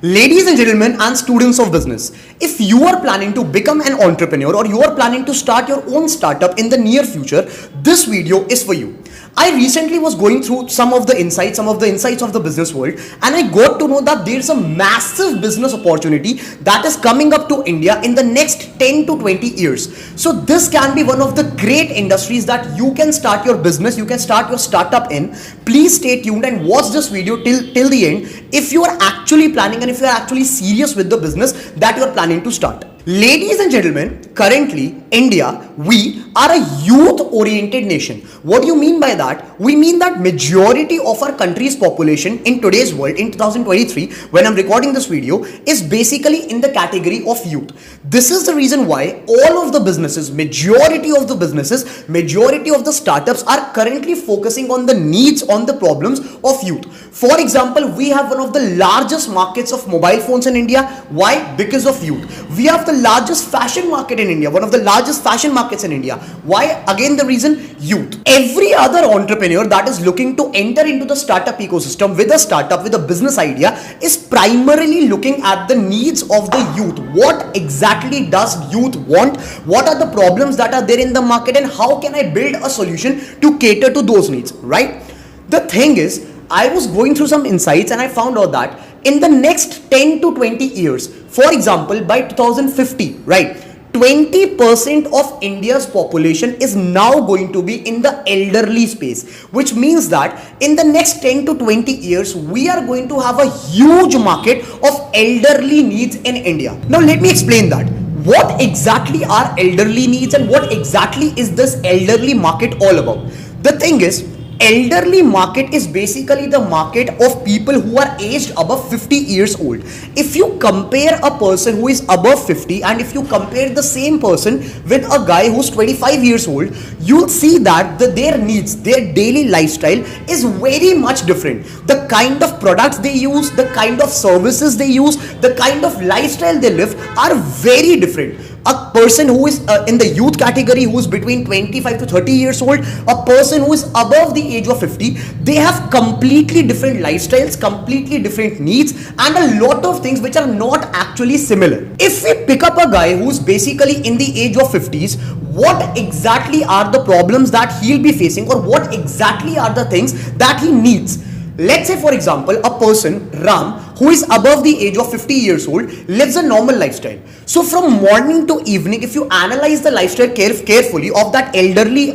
Ladies and gentlemen and students of business, if you are planning to become an entrepreneur or you are planning to start your own startup in the near future, this video is for you. I recently was going through some of the insights of the business world, and I got to know that there's a massive business opportunity that is coming up to India in the next 10 to 20 years. So this can be one of the great industries that you can start your business, you can start your startup in. Please stay tuned and watch this video till the end if you are actually planning and if you are actually serious with the business that you are planning to start. Ladies and gentlemen, currently India, we are a youth-oriented nation. What do you mean by that? We mean that majority of our country's population in today's world, in 2023, when I'm recording this video, is basically in the category of youth. This is the reason why all of the businesses, majority of the startups are currently focusing on the needs, on the problems of youth. For example, we have one of the largest markets of mobile phones in India. Why? Because of youth. We have the largest fashion market in India, one of the largest fashion markets in India. Why? Again, the reason, youth. Every other entrepreneur that is looking to enter into the startup ecosystem with a startup, with a business idea, is primarily looking at the needs of the youth. What exactly does youth want? What are the problems that are there in the market, and how can I build a solution to cater to those needs, right? The thing is, I was going through some insights and I found out that in the next 10 to 20 years, for example, by 2050, right, 20% of India's population is now going to be in the elderly space, which means that in the next 10 to 20 years, we are going to have a huge market of elderly needs in India. Now, let me explain that. What exactly are elderly needs and what exactly is this elderly market all about? The thing is, elderly market is basically the market of people who are aged above 50 years old. If you compare a person who is above 50 and if you compare the same person with a guy who's 25 years old, you'll see that their needs, their daily lifestyle is very much different. The kind of products they use, the kind of services they use, the kind of lifestyle they live are very different. A person who is in the youth category, who is between 25 to 30 years old, a person who is above the age of 50, they have completely different lifestyles, completely different needs, and a lot of things which are not actually similar. If we pick up a guy who's basically in the age of 50s, what exactly are the problems that he'll be facing, or what exactly are the things that he needs? Let's say, for example, a person, Ram, who is above the age of 50 years old, lives a normal lifestyle. So from morning to evening, if you analyze the lifestyle carefully of that elderly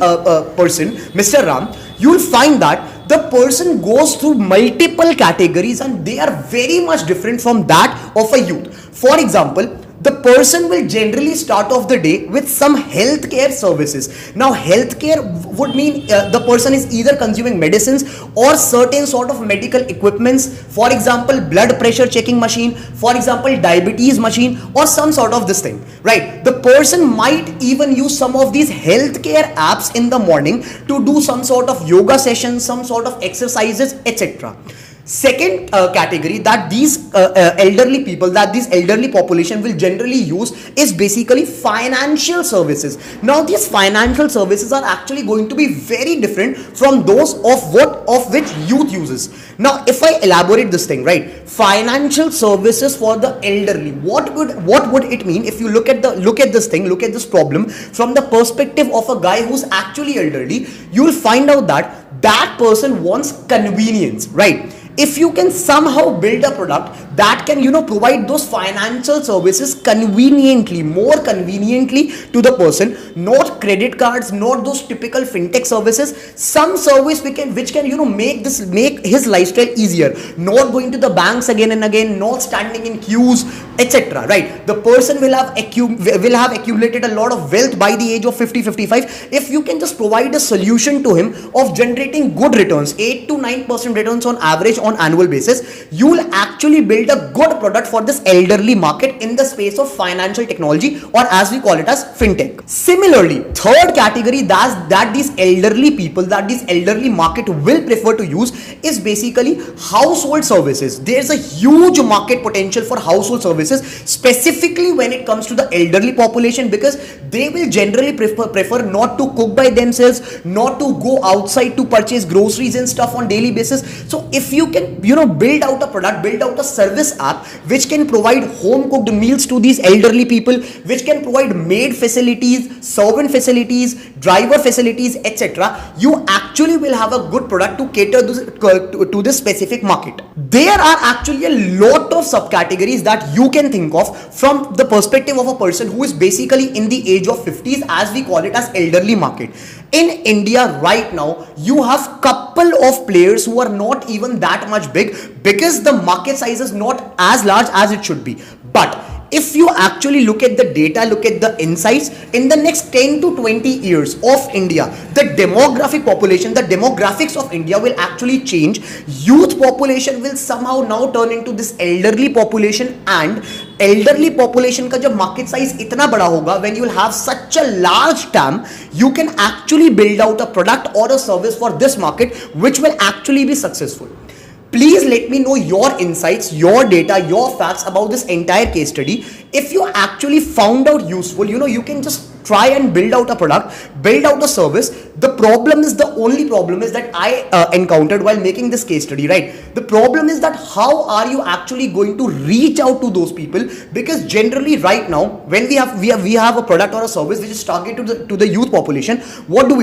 person, Mr. Ram, you will find that the person goes through multiple categories and they are very much different from that of a youth. For example, the person will generally start off the day with some healthcare services. Now, healthcare would mean the person is either consuming medicines or certain sort of medical equipments. For example, blood pressure checking machine, for example, diabetes machine, or some sort of this thing, right? The person might even use some of these healthcare apps in the morning to do some sort of yoga sessions, some sort of exercises, etc. Second category that these elderly people, that this elderly population will generally use is basically financial services. Now, these financial services are actually going to be very different from those of which youth uses. Now, if I elaborate this thing, right, financial services for the elderly, what would it mean if you look at this problem from the perspective of a guy who's actually elderly? You will find out that person wants convenience, right? If you can somehow build a product that can, provide those financial services conveniently, more conveniently to the person, not credit cards, not those typical fintech services, some service which can, make his lifestyle easier, not going to the banks again and again, not standing in queues, etc. Right? The person will have accumulated a lot of wealth by the age of 50-55. If you can just provide a solution to him of generating good returns, 8 to 9% returns on average on annual basis, you will actually build a good product for this elderly market in the space of financial technology, or as we call it as fintech. Similarly, third category that these elderly people, that this elderly market will prefer to use is basically household services. There's a huge market potential for household services, specifically when it comes to the elderly population, because they will generally prefer not to cook by themselves, not to go outside to purchase groceries and stuff on daily basis. So if you can build out a product, build out a service service app which can provide home cooked meals to these elderly people, which can provide maid facilities, servant facilities, driver facilities, etc., you actually will have a good product to cater to this specific market. There are actually a lot of subcategories that you can think of from the perspective of a person who is basically in the age of 50s, as we call it as elderly market. In India right now, you have couple of players who are not even that much big because the market size is not as large as it should be. But if you actually look at the data, look at the insights, in the next 10 to 20 years of India, the demographic population, the demographics of India will actually change. Youth population will somehow now turn into this elderly population, and elderly population का जब market size इतना बड़ा होगा, when you will have such a large TAM, you can actually build out a product or a service for this market which will actually be successful. Please let me know your insights, your data, your facts about this entire case study. If you actually found out useful, you can just try and build out a product, build out a service. The only problem is that I encountered while making this case study, right? The problem is that how are you actually going to reach out to those people? Because generally right now, when we have a product or a service which is targeted to the youth population, what do?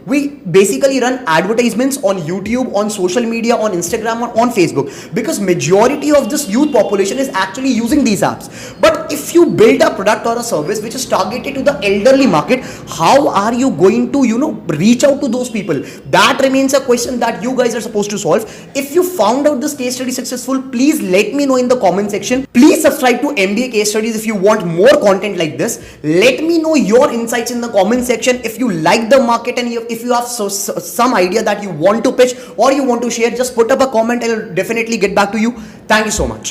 We basically run advertisements on YouTube, on social media, on Instagram, or on Facebook, because majority of this youth population is actually using these apps. But if you build a product or a service which is targeted to the elderly market, how are you going to reach out to those people? That remains a question that you guys are supposed to solve. If you found out this case study successful, please let me know in the comment section. Please subscribe to MBA case studies if you want more content like this. Let me know your insights in the comment section. If you like the market and if you have some idea that you want to pitch or you want to share, just put up a comment. I'll definitely get back to you. Thank you so much.